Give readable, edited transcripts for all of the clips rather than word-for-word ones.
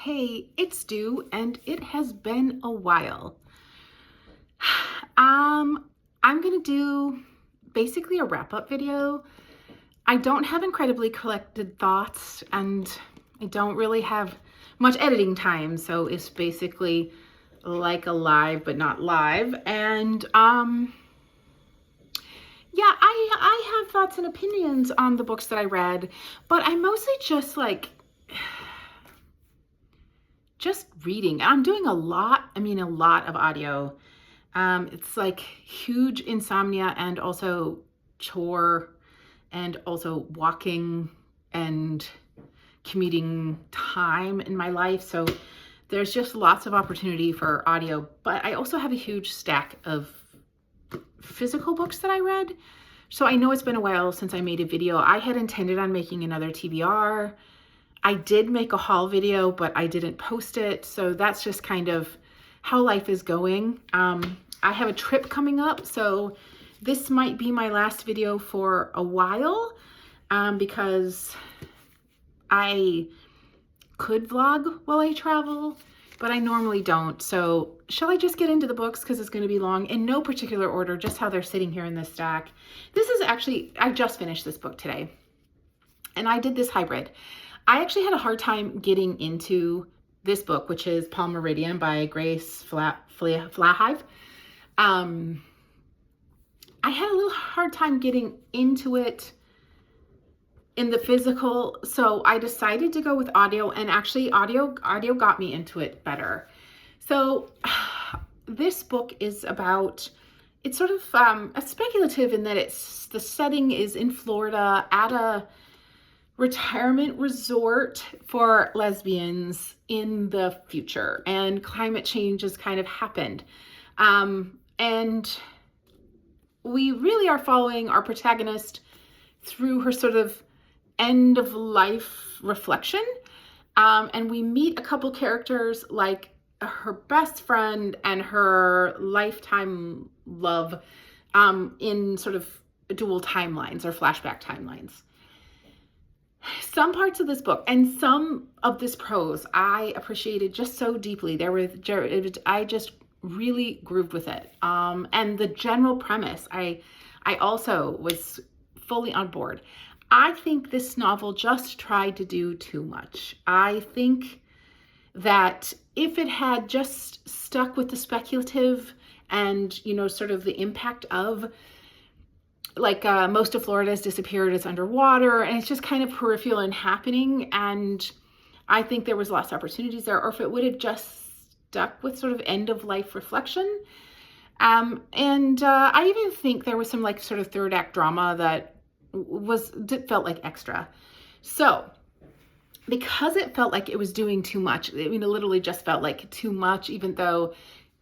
Hey, it's Stu, and it has been a while. I'm gonna do basically a wrap-up video. I don't have incredibly collected thoughts, and I don't really have much editing time, so it's basically like a live but not live. And yeah, I have thoughts and opinions on the books that I read, but I'm mostly just reading. I'm doing a lot of audio. It's like huge insomnia and also chore and also walking and commuting time in my life. So there's just lots of opportunity for audio, but I also have a huge stack of physical books that I read. So I know it's been a while since I made a video. I had intended on making another TBR. I did make a haul video, but I didn't post it. So that's just kind of how life is going. I have a trip coming up, so this might be my last video for a while because I could vlog while I travel, but I normally don't. So shall I just get into the books because it's going to be long in no particular order, just how they're sitting here in this stack. This is actually, I just finished this book today and I did this hybrid. I actually had a hard time getting into this book, which is Palm Meridian by Grace Flahive. I had a little hard time getting into it in the physical, so I decided to go with audio, and actually audio got me into it better. So this book is about, it's sort of speculative in that the setting is in Florida at a retirement resort for lesbians in the future, and climate change has kind of happened. And we really are following our protagonist through her sort of end of life reflection. And we meet a couple characters like her best friend and her lifetime love in sort of dual timelines or flashback timelines. Some parts of this book and some of this prose I appreciated just so deeply. I just really grooved with it. And the general premise, I also was fully on board. I think this novel just tried to do too much. I think that if it had just stuck with the speculative and, sort of the impact of most of Florida has disappeared, it's underwater, and it's just kind of peripheral and happening. And I think there was less opportunities there, or if it would have just stuck with sort of end of life reflection. And I even think there was some sort of third act drama that felt like extra. So because it felt like it was doing too much, it literally just felt like too much, even though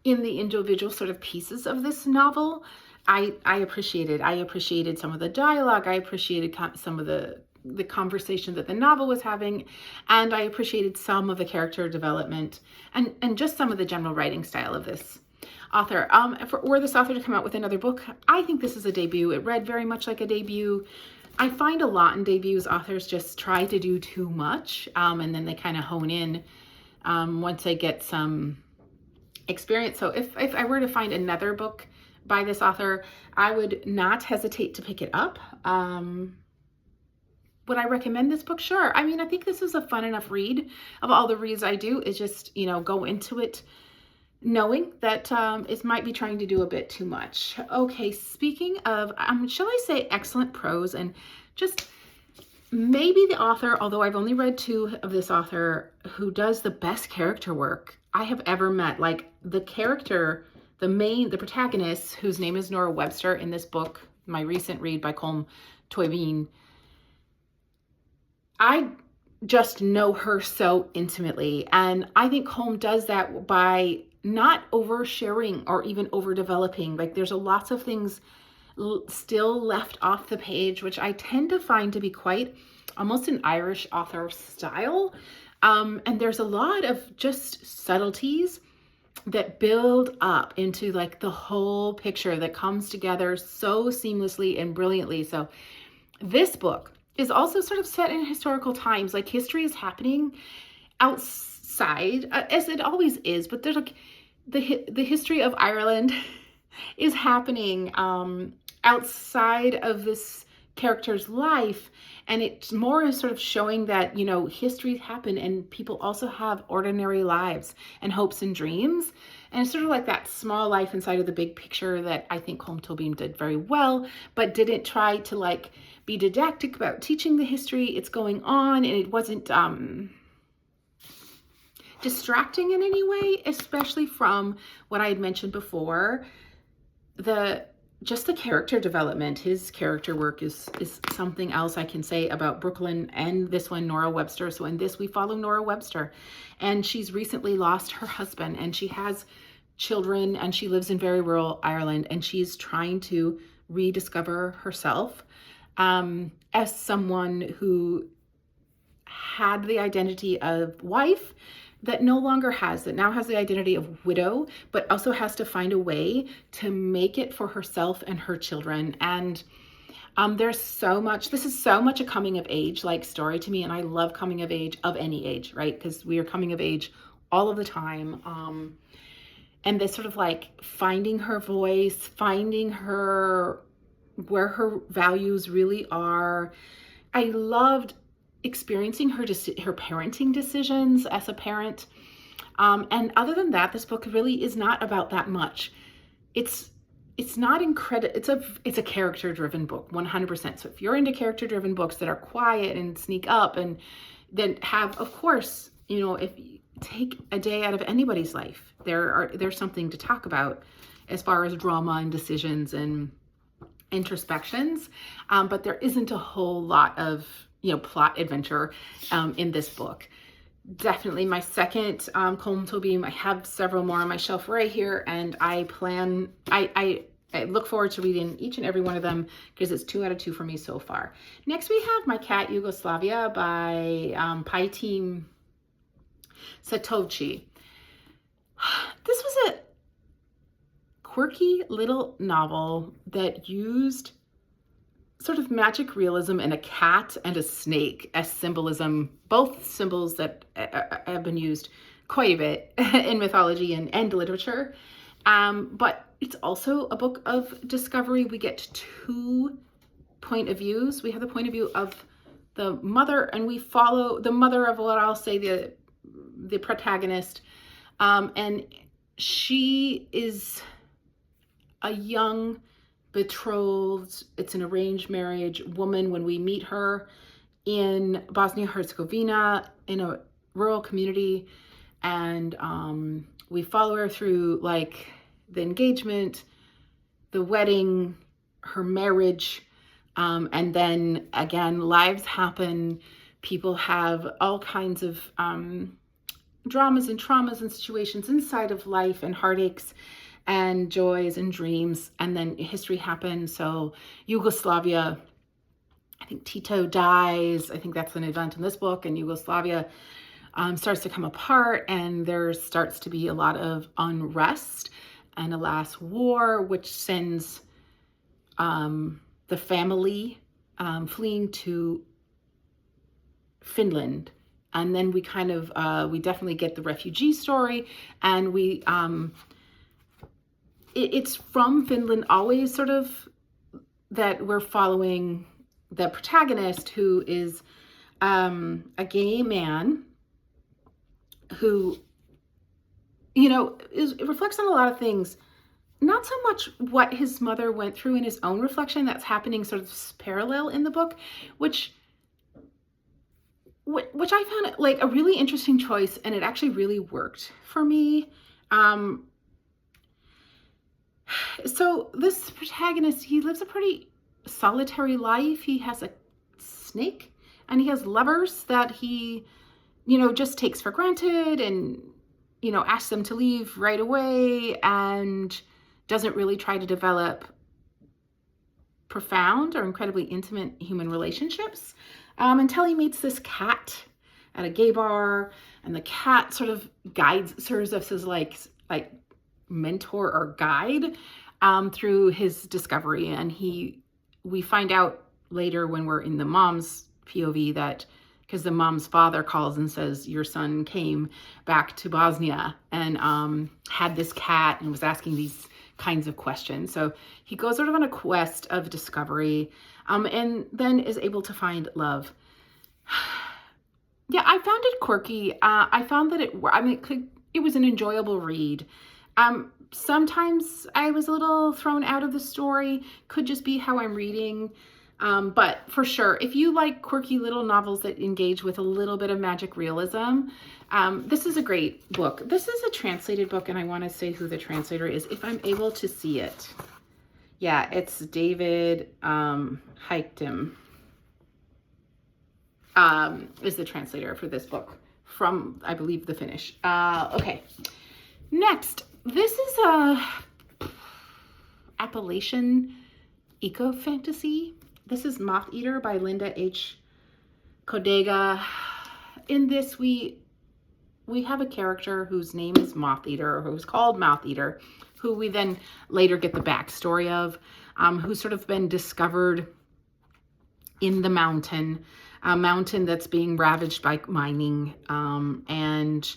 in the individual sort of pieces of this novel, I appreciated some of the dialogue. I appreciated some of the conversation that the novel was having, and I appreciated some of the character development and just some of the general writing style of this author. For this author to come out with another book, I think this is a debut. It read very much like a debut. I find a lot in debuts, authors just try to do too much, and then they kind of hone in once they get some experience. So if I were to find another book by this author, I would not hesitate to pick it up. Would I recommend this book? Sure. I think this is a fun enough read. Of all the reads I do, is just, go into it knowing that it might be trying to do a bit too much. Okay, speaking of, shall I say excellent prose, and just maybe the author, although I've only read two of this author, who does the best character work I have ever met. Like the character, the protagonist, whose name is Nora Webster in this book, my recent read by Colm Tóibín. I just know her so intimately, and I think Colm does that by not oversharing or even overdeveloping. There's lots of things still left off the page, which I tend to find to be quite almost an Irish author style. And there's a lot of just subtleties that build up into the whole picture that comes together so seamlessly and brilliantly. So this book is also sort of set in historical times. History is happening side, as it always is, but there's like the history of Ireland is happening outside of this character's life, and it's more sort of showing that, you know, history happen and people also have ordinary lives and hopes and dreams, and it's sort of like that small life inside of the big picture that I think Colm Tóibín did very well, but didn't try to like be didactic about teaching the history. It's going on, and it wasn't distracting in any way, especially from what I had mentioned before, just the character development. His character work is something else I can say about Brooklyn, and this one, Nora Webster. So in this, we follow Nora Webster, and she's recently lost her husband, and she has children, and she lives in very rural Ireland, and she's trying to rediscover herself as someone who had the identity of wife that no longer has, that now has the identity of widow, but also has to find a way to make it for herself and her children. And there's so much, this is so much a coming of age like story to me. And I love coming of age of any age, right? Because we are coming of age all of the time. And this sort of like finding her voice, finding her, where her values really are. I loved experiencing her parenting decisions as a parent. And other than that, this book really is not about that much. It's not incredible. It's a character-driven book, 100%. So if you're into character-driven books that are quiet and sneak up and then have, of course, you know, if you take a day out of anybody's life, there's something to talk about as far as drama and decisions and introspections. But there isn't a whole lot of, you know, plot adventure in this book. Definitely my second Colm Tóibín. I have several more on my shelf right here, and I look forward to reading each and every one of them because it's 2 out of 2 for me so far. Next we have My Cat Yugoslavia by Paytim Satovci. This was a quirky little novel that used sort of magic realism and a cat and a snake as symbolism, both symbols that have been used quite a bit in mythology and literature. But it's also a book of discovery. We get 2 point of views. We have the point of view of the mother, and we follow the mother of what I'll say the protagonist. And she is a young betrothed, it's an arranged marriage woman when we meet her in Bosnia-Herzegovina in a rural community, and we follow her through like the engagement, the wedding, her marriage, and then again lives happen. People have all kinds of dramas and traumas and situations inside of life, and heartaches and joys and dreams, and then history happens. So Yugoslavia, I think Tito dies. I think that's an event in this book, and Yugoslavia starts to come apart, and there starts to be a lot of unrest and a last war, which sends the family fleeing to Finland. And then we kind of, we definitely get the refugee story, and we, it's from Finland always sort of that we're following the protagonist, who is a gay man who, you know, it reflects on a lot of things. Not so much what his mother went through in his own reflection, that's happening sort of parallel in the book, which I found like a really interesting choice, and it actually really worked for me. So this protagonist, he lives a pretty solitary life. He has a snake, and he has lovers that he, you know, just takes for granted, and, you know, asks them to leave right away, and doesn't really try to develop profound or incredibly intimate human relationships until he meets this cat at a gay bar, and the cat sort of serves us as like mentor or guide through his discovery. And we find out later when we're in the mom's POV that because the mom's father calls and says, your son came back to Bosnia and had this cat and was asking these kinds of questions. So he goes sort of on a quest of discovery, and then is able to find love. Yeah, I found it quirky. I found that it was an enjoyable read. Sometimes I was a little thrown out of the story. Could just be how I'm reading. But for sure, if you like quirky little novels that engage with a little bit of magic realism, this is a great book. This is a translated book, and I want to say who the translator is, if I'm able to see it. Yeah, it's David Heichtem is the translator for this book from, I believe, the Finnish. Okay, next. This is a Appalachian eco-fantasy. This is Moth Eater by Linda H. Kodega. In this, we have a character whose name is Moth Eater, or who's called Moth Eater, who we then later get the backstory of, who's sort of been discovered in the mountain, a mountain that's being ravaged by mining, and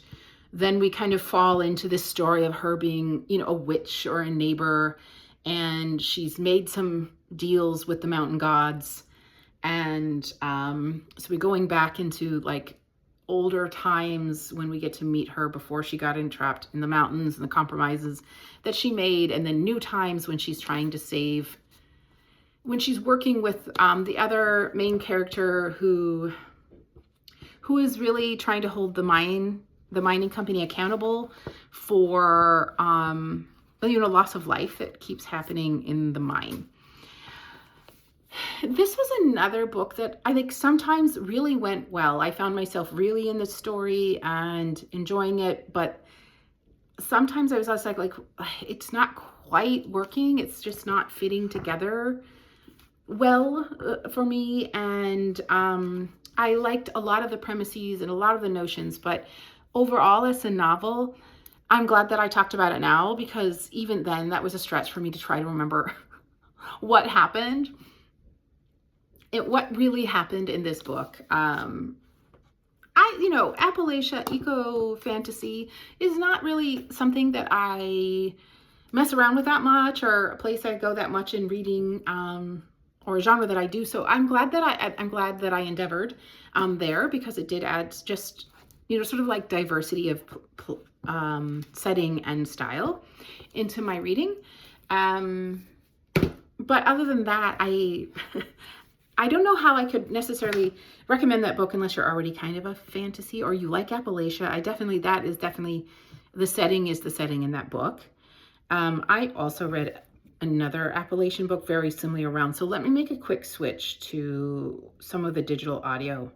then we kind of fall into this story of her being, you know, a witch or a neighbor, and she's made some deals with the mountain gods. And so we're going back into like older times when we get to meet her before she got entrapped in the mountains and the compromises that she made, and then new times when she's trying to save, when she's working with the other main character who is really trying to hold the mining company accountable for you know, loss of life that keeps happening in the mine. This was another book that I think sometimes really went well. I found myself really in the story and enjoying it, but sometimes I was also like, it's not quite working. It's just not fitting together well for me. And I liked a lot of the premises and a lot of the notions, but overall as a novel, I'm glad that I talked about it now, because even then that was a stretch for me to try to remember what happened. What really happened in this book. You know, Appalachia eco fantasy is not really something that I mess around with that much, or a place I go that much in reading, or a genre that I do. So I'm glad that I endeavored there, because it did add just, you know, sort of like diversity of setting and style into my reading. But other than that, I don't know how I could necessarily recommend that book unless you're already kind of a fantasy or you like Appalachia. That is definitely the setting in that book. I also read another Appalachian book very similarly around. So let me make a quick switch to some of the digital audio.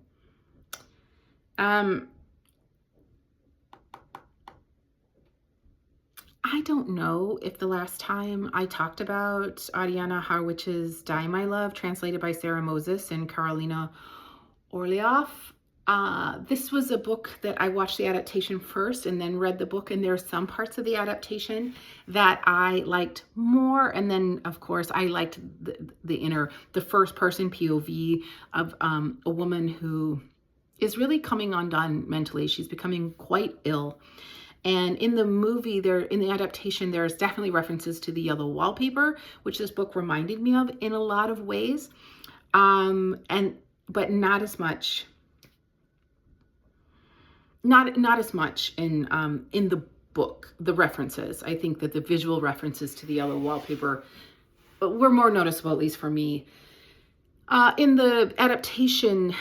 I don't know if the last time I talked about Ariana Harwich's Die My Love, translated by Sarah Moses and Karolina Orlioff. This was a book that I watched the adaptation first and then read the book, and there are some parts of the adaptation that I liked more. And then, of course, I liked the first person POV of a woman who is really coming undone mentally. She's becoming quite ill. And in the movie, in the adaptation, there's definitely references to the yellow wallpaper, which this book reminded me of in a lot of ways, but not as much. Not as much in the book. The references, I think that the visual references to the yellow wallpaper were more noticeable, at least for me. In the adaptation,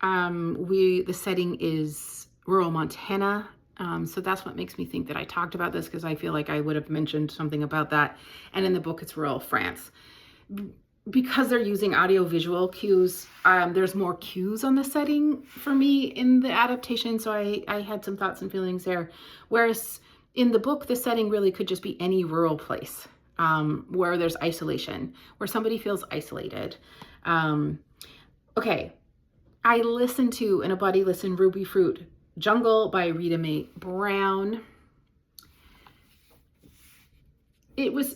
the setting is rural Montana. So that's what makes me think that I talked about this, because I feel like I would have mentioned something about that. And in the book, it's rural France. Because they're using audio-visual cues, there's more cues on the setting for me in the adaptation. So I had some thoughts and feelings there. Whereas in the book, the setting really could just be any rural place where there's isolation, where somebody feels isolated. Okay, I listened to, and a buddy listened, Ruby Fruit Jungle by Rita Mae Brown. It was,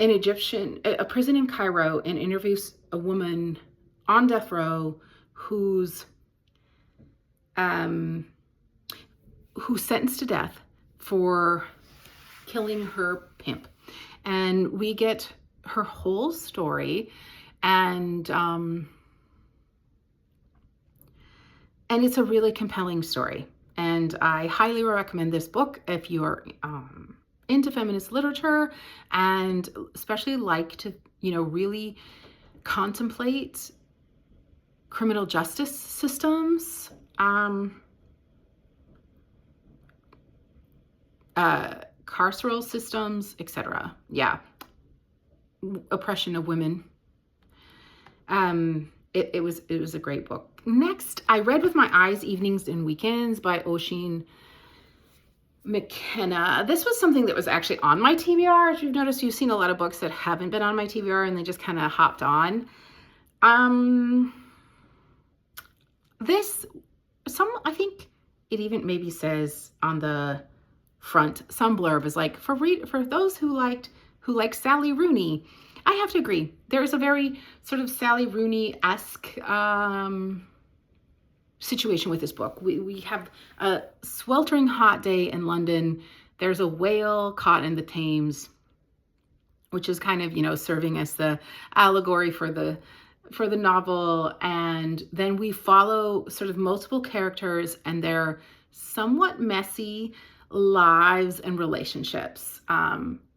a prison in Cairo, and interviews a woman on death row who's sentenced to death for killing her pimp. And we get her whole story, and it's a really compelling story. And I highly recommend this book if you're into feminist literature and especially like to, really contemplate criminal justice systems, carceral systems, etc. Yeah. Oppression of women. It was a great book. Next, I read With My Eyes, Evenings and Weekends by Oisin McKenna. This was something that was actually on my TBR. As you've noticed, you've seen a lot of books that haven't been on my TBR and they just kind of hopped on. I think it even maybe says on the front, some blurb is like, for those who like Sally Rooney. I have to agree. There is a very sort of Sally Rooney-esque situation with this book. We have a sweltering hot day in London. There's a whale caught in the Thames, which is kind of, serving as the allegory for the novel. And then we follow sort of multiple characters and their somewhat messy lives and relationships.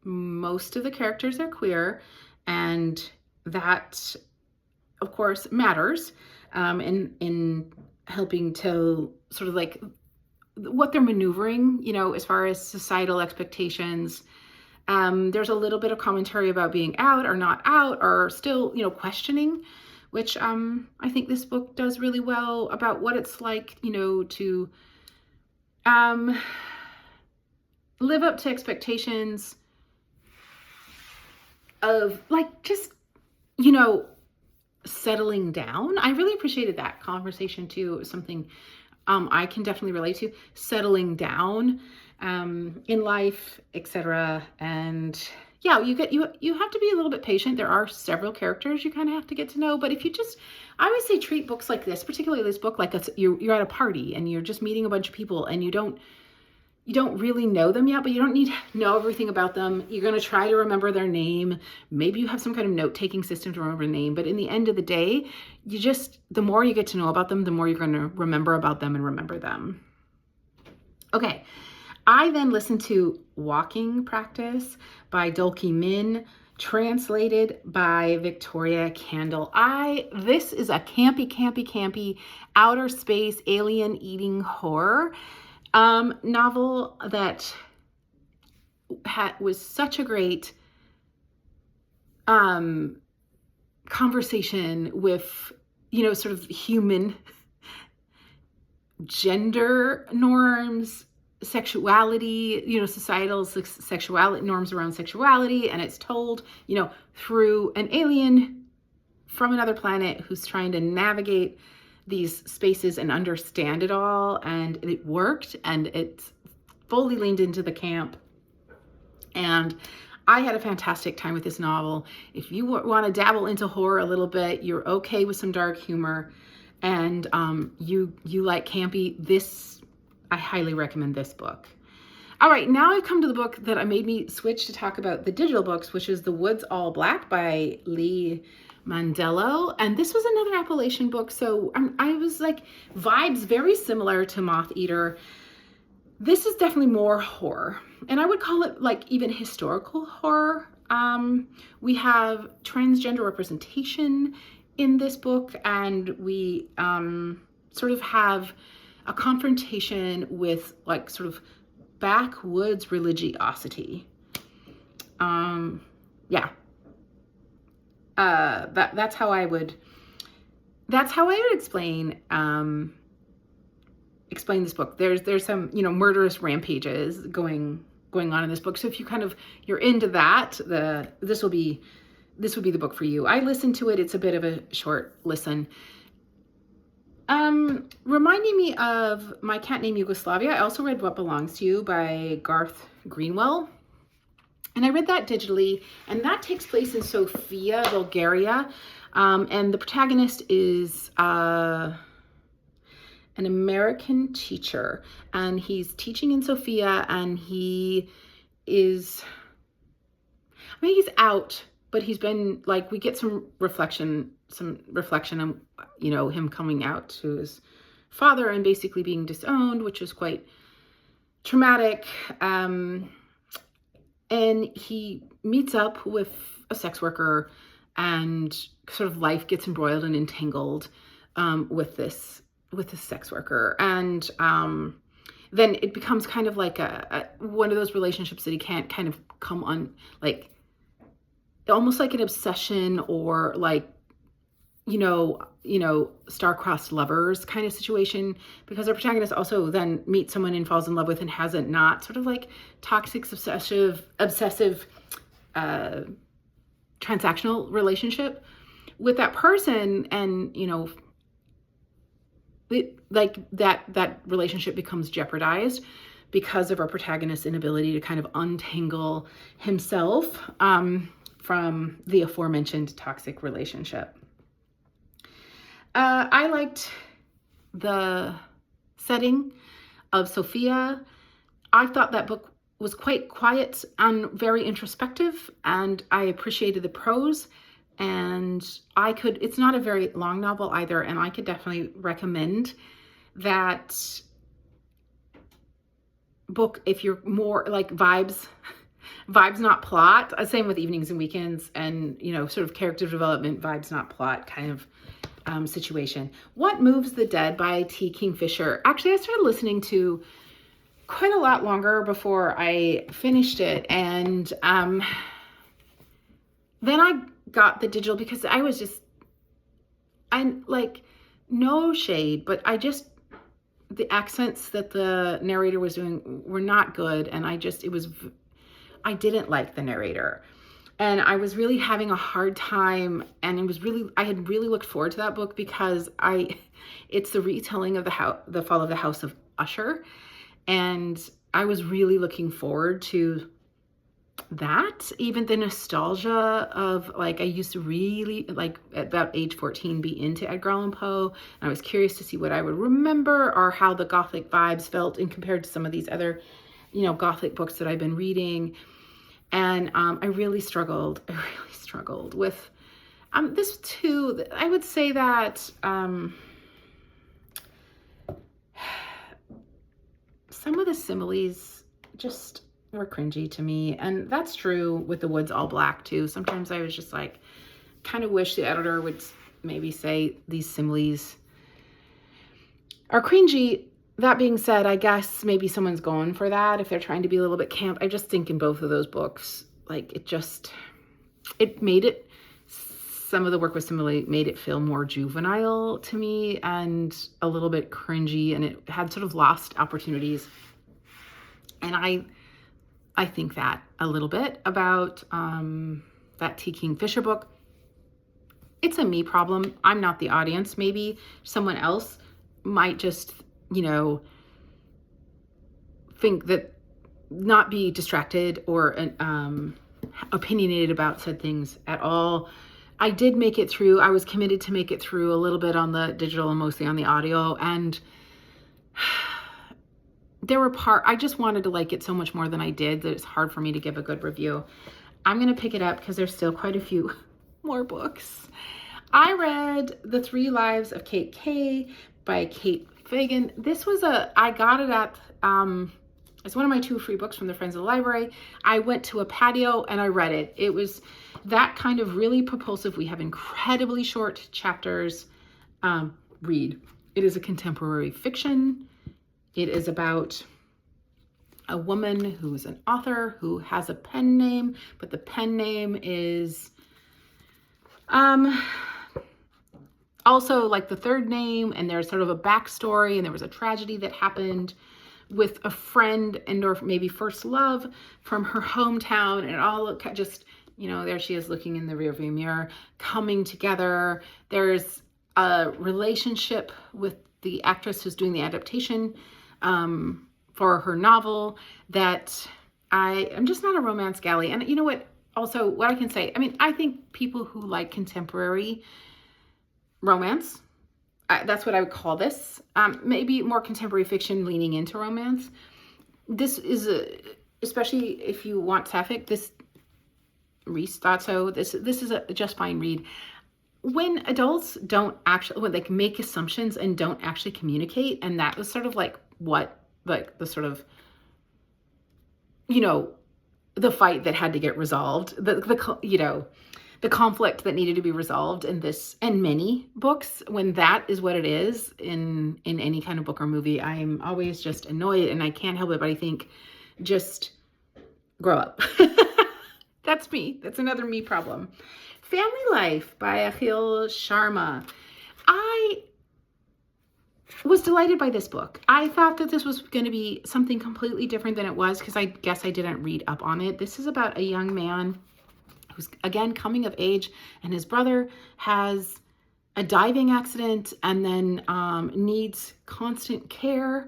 Most of the characters are queer, and that, of course, matters in helping to sort of like what they're maneuvering, as far as societal expectations. There's a little bit of commentary about being out or not out, or still, questioning, which I think this book does really well about what it's like, to live up to expectations of like just, settling down. I really appreciated that conversation too. It was something I can definitely relate to, settling down in life, etc. And yeah, you have to be a little bit patient. There are several characters you kind of have to get to know, but if you just, I would say, treat books like this, particularly this book, like you're at a party and you're just meeting a bunch of people and you don't really know them yet, but you don't need to know everything about them. You're going to try to remember their name. Maybe you have some kind of note-taking system to remember the name, but in the end of the day, the more you get to know about them, the more you're going to remember about them and remember them. Okay. I then listened to Walking Practice by Dolki Min, translated by Victoria Candle. This is a campy outer space alien eating horror novel that was such a great conversation with, sort of human gender norms, sexuality, societal sexuality norms around sexuality. And it's told, through an alien from another planet who's trying to navigate these spaces and understand it all. And it worked, and it's fully leaned into the camp. And I had a fantastic time with this novel. If you want to dabble into horror a little bit, you're okay with some dark humor, and you like campy, I highly recommend this book. All right, now I've come to the book that made me switch to talk about the digital books, which is The Woods All Black by Lee Mandello. And this was another Appalachian book. So I was like, vibes very similar to Moth Eater. This is definitely more horror. And I would call it like even historical horror. We have transgender representation in this book, and we sort of have a confrontation with like sort of backwoods religiosity. That's how I would explain this book. There's some, murderous rampages going on in this book. So if you're into that, this would be the book for you. I listened to it. It's a bit of a short listen. Reminding me of My Cat Named Yugoslavia, I also read What Belongs to You by Garth Greenwell. And I read that digitally, and that takes place in Sofia, Bulgaria. And the protagonist is an American teacher, and he's teaching in Sofia, and he's out, but he's been like, we get some reflection on, him coming out to his father and basically being disowned, which was quite traumatic. And he meets up with a sex worker, and sort of life gets embroiled and entangled with this sex worker. And then it becomes kind of like a one of those relationships that he can't kind of come on, like almost like an obsession, or like, star-crossed lovers kind of situation, because our protagonist also then meets someone and falls in love with and has a not sort of like toxic, obsessive transactional relationship with that person. And, that relationship becomes jeopardized because of our protagonist's inability to kind of untangle himself from the aforementioned toxic relationship. I liked the setting of Sofia. I thought that book was quite quiet and very introspective, and I appreciated the prose. And it's not a very long novel either, and I could definitely recommend that book if you're more like vibes, not plot. Same with Evenings and Weekends, and sort of character development, vibes not plot kind of situation. What Moves the Dead by T. Kingfisher. Actually, I started listening to quite a lot longer before I finished it, and then I got the digital because I'm like, no shade, but the accents that the narrator was doing were not good, and I didn't like the narrator. And I was really having a hard time, and I had really looked forward to that book because it's the retelling of the Fall of the House of Usher. And I was really looking forward to that. Even the nostalgia of, like, I used to really, like, at about age 14, be into Edgar Allan Poe. And I was curious to see what I would remember, or how the Gothic vibes felt in compared to some of these other, Gothic books that I've been reading. And I really struggled with this too. I would say that some of the similes just were cringy to me. And that's true with The Woods All Black too. Sometimes I was just like, kind of wish the editor would maybe say these similes are cringy. That being said, I guess maybe someone's going for that if they're trying to be a little bit camp. I just think in both of those books, like, it made it, some of the work with simile made it feel more juvenile to me and a little bit cringy, and it had sort of lost opportunities. And I think that a little bit about that T. Kingfisher book. It's a me problem. I'm not the audience. Maybe someone else might just think that, not be distracted or opinionated about said things at all. I did make it through. I was committed to make it through a little bit on the digital and mostly on the audio. And there were I just wanted to like it so much more than I did that it's hard for me to give a good review. I'm going to pick it up because there's still quite a few more books. I read The Three Lives of Kate Kay by Kate Fagan. This was I got it at, it's one of my 2 free books from the Friends of the Library. I went to a patio and I read it. It was that kind of really propulsive, we have incredibly short chapters read. It is a contemporary fiction. It is about a woman who is an author who has a pen name, but the pen name is also like the third name, and there's sort of a backstory, and there was a tragedy that happened with a friend and or maybe first love from her hometown, and it all just, there she is looking in the rearview mirror, coming together. There's a relationship with the actress who's doing the adaptation for her novel that I'm just not a romance galley. And you know what? Also, what I can say, I mean, I think people who like contemporary romance, that's what I would call this. Maybe more contemporary fiction leaning into romance. This is especially if you want sapphic, Reese thought so. This is a just fine read. When adults don't actually, when they make assumptions and don't actually communicate, and that was sort of like what, like the sort of, you know, the fight that had to get resolved, the conflict that needed to be resolved in this and many books, when that is what it is in any kind of book or movie, I'm always just annoyed, and I can't help it, but I think just grow up. That's me. That's another me problem. Family Life by Akhil Sharma. I was delighted by this book. I thought that this was going to be something completely different than it was, because I guess I didn't read up on it. This is about a young man who's, again, coming of age, and his brother has a diving accident and then needs constant care.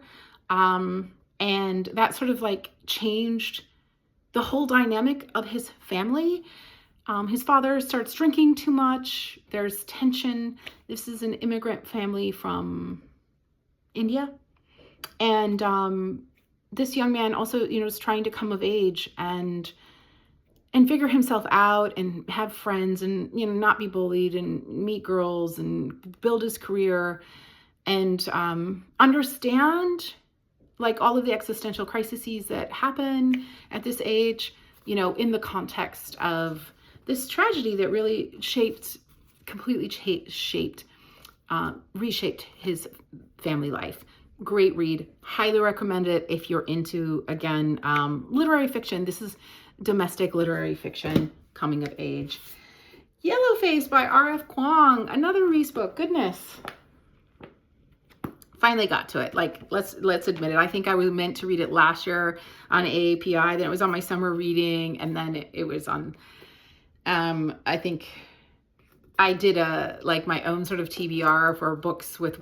And that sort of like changed the whole dynamic of his family. His father starts drinking too much. There's tension. This is an immigrant family from India. And this young man also, is trying to come of age and figure himself out and have friends and, not be bullied and meet girls and build his career and understand like all of the existential crises that happen at this age, in the context of this tragedy that really reshaped his family life. Great read. Highly recommend it if you're into, again, literary fiction. This is domestic literary fiction, coming of age. Yellowface by R.F. Kuang. Another Reese book. Goodness. Finally got to it. Like, let's admit it. I think I was meant to read it last year on AAPI. Then it was on my summer reading. And then it was on, I think I did my own sort of TBR for books with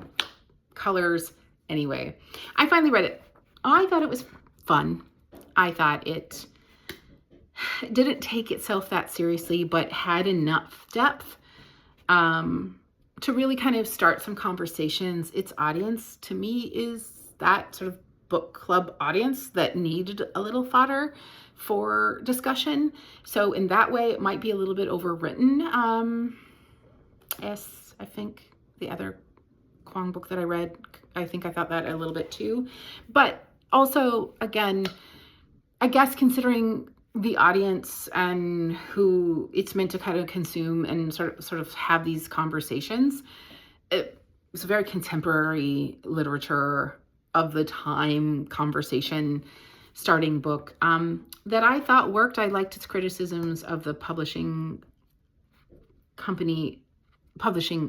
colors. Anyway, I finally read it. I thought it was fun. I thought it didn't take itself that seriously, but had enough depth to really kind of start some conversations. Its audience, to me, is that sort of book club audience that needed a little fodder for discussion. So in that way, it might be a little bit overwritten. Yes, I think the other Kuang book that I read, I think I thought that a little bit too. But also, again, I guess considering the audience and who it's meant to kind of consume and sort of have these conversations, it was a very contemporary literature of the time conversation starting book that I thought worked. I liked its criticisms of the publishing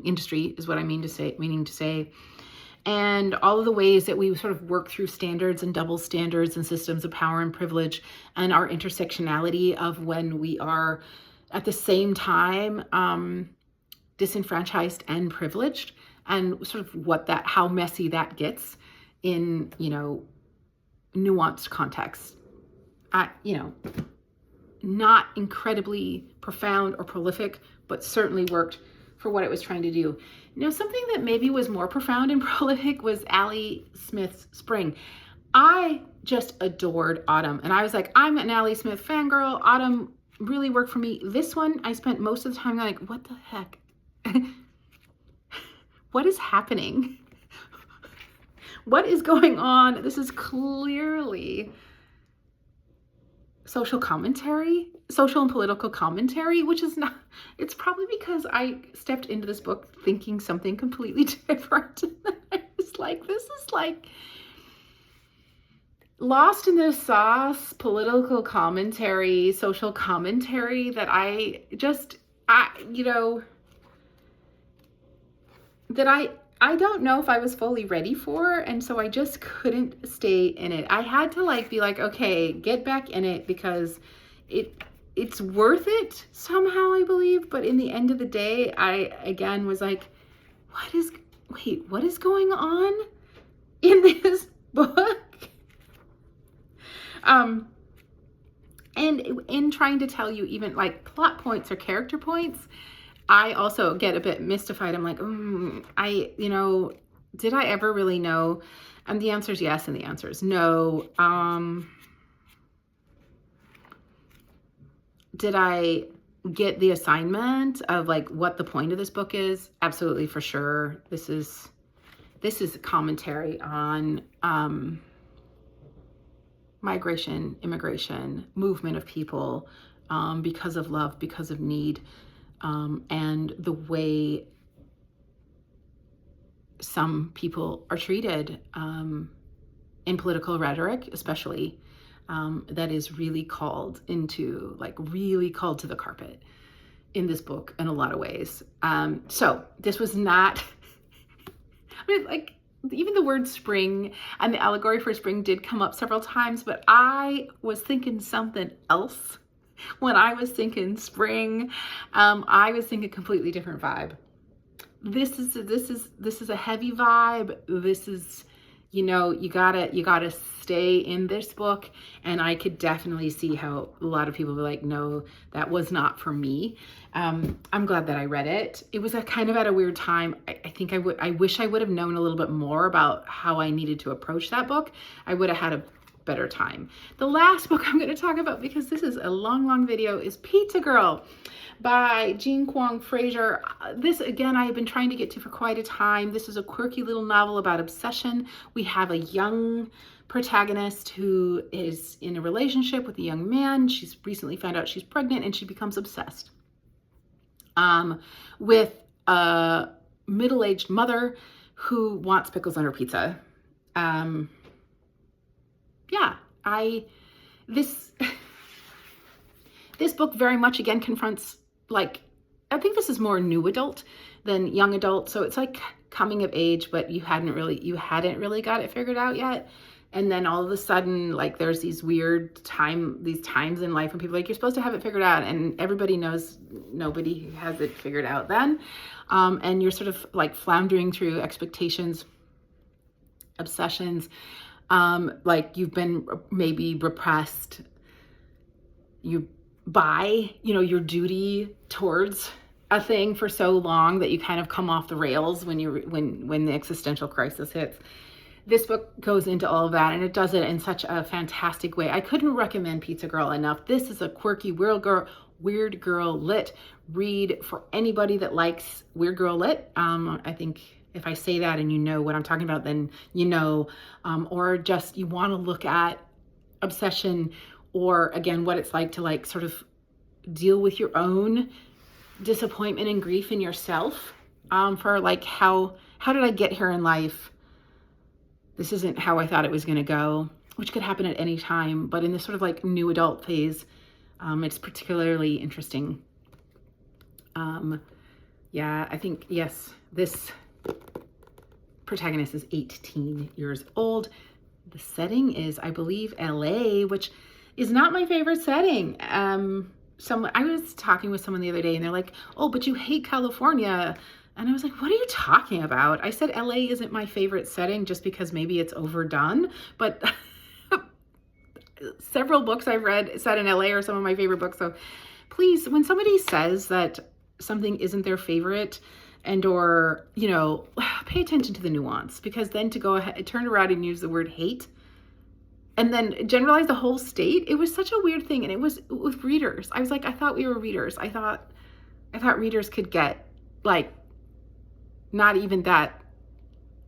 industry is what I meaning to say. And all of the ways that we sort of work through standards and double standards and systems of power and privilege, and our intersectionality of when we are at the same time disenfranchised and privileged, and sort of how messy that gets in, nuanced contexts. Not incredibly profound or prolific, but certainly worked for what it was trying to do. Something that maybe was more profound and prolific was Ali Smith's Spring. I just adored Autumn, and I was like, I'm an Ali Smith fangirl. Autumn really worked for me. This one, I spent most of the time like, what the heck? What is happening? What is going on? This is clearly social and political commentary, which is not, it's probably because I stepped into this book thinking something completely different. I was like, this is like lost in the sauce, political commentary, social commentary that I don't know if I was fully ready for, and so I just couldn't stay in it. I had to be like, okay, get back in it, because it's worth it somehow, I believe. But in the end of the day, I again was like, what is going on in this book? And in trying to tell you even like plot points or character points, I also get a bit mystified. I'm like, did I ever really know? And the answer is yes, and the answer is no. Did I get the assignment of like what the point of this book is? Absolutely, for sure. This is a commentary on migration, immigration, movement of people, because of love, because of need, and the way some people are treated in political rhetoric, especially, that is really called to the carpet in this book in a lot of ways. So this was not, like, even the word spring and the allegory for spring did come up several times, but I was thinking something else when I was thinking spring. I was thinking a completely different vibe. This is a heavy vibe. This is, you gotta stay in this book. And I could definitely see how a lot of people were like, no, that was not for me. I'm glad that I read it. It was kind of at a weird time. I wish I would have known a little bit more about how I needed to approach that book. I would have had a better time. The last book I'm going to talk about, because this is a long video, is Pizza Girl by Jean Kwong Fraser. This, again, I have been trying to get to for quite a time. This is a quirky little novel about obsession. We have a young protagonist who is in a relationship with a young man. She's recently found out she's pregnant, and she becomes obsessed with a middle-aged mother who wants pickles on her pizza. This book very much again confronts, like, I think this is more new adult than young adult. So it's like coming of age, but you hadn't really got it figured out yet. And then all of a sudden, like, there's these times in life when people are like, you're supposed to have it figured out, and everybody knows nobody has it figured out then. And you're sort of like floundering through expectations, obsessions, like you've been maybe repressed by your duty towards a thing for so long that you kind of come off the rails when the existential crisis hits. This book goes into all of that, and it does it in such a fantastic way. I couldn't recommend Pizza Girl enough. This is a quirky weird girl lit read for anybody that likes weird girl lit. I think if I say that and you know what I'm talking about, then or just you want to look at obsession, or again, what it's like to like sort of deal with your own disappointment and grief in yourself, for like, how did I get here in life? This isn't how I thought it was going to go, which could happen at any time. But in this sort of like new adult phase, it's particularly interesting. I think, yes, this protagonist is 18 years old. The setting is, I believe, LA, which is not my favorite setting. I was talking with someone the other day, and they're like, oh, but you hate California. And I was like, what are you talking about? I said LA isn't my favorite setting just because maybe it's overdone. But several books I've read set in LA are some of my favorite books. So please, when somebody says that something isn't their favorite, or pay attention to the nuance, because then to go ahead, turn around and use the word hate and then generalize the whole state, it was such a weird thing. And it was with readers. I was like, I thought we were readers. I thought readers could get like not even that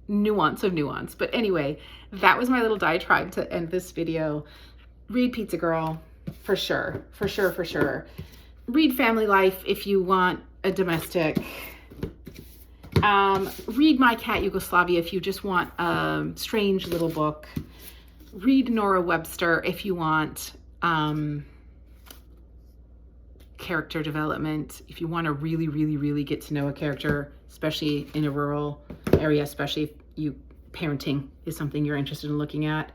nuance of nuance. But anyway, that was my little diatribe to end this video. Read Pizza Girl for sure. Read Family Life if you want a domestic. Read My Cat Yugoslavia if you just want a strange little book. Read Nora Webster if you want character development, if you want to really get to know a character, especially in a rural area, especially if parenting is something you're interested in looking at.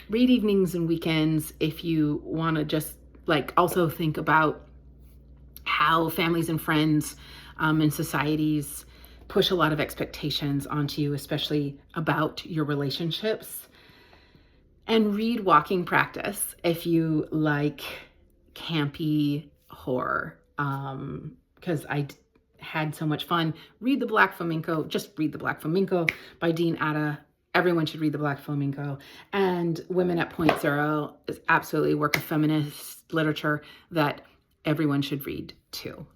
Read Evenings and Weekends if you want to just like also think about how families and friends and societies push a lot of expectations onto you, especially about your relationships. And read Walking Practice if you like campy horror, because I had so much fun. Read The Black Flamenco. Just read The Black Flamenco by Dean Atta. Everyone should read The Black Flamenco. And Women at Point Zero is absolutely a work of feminist literature that everyone should read too.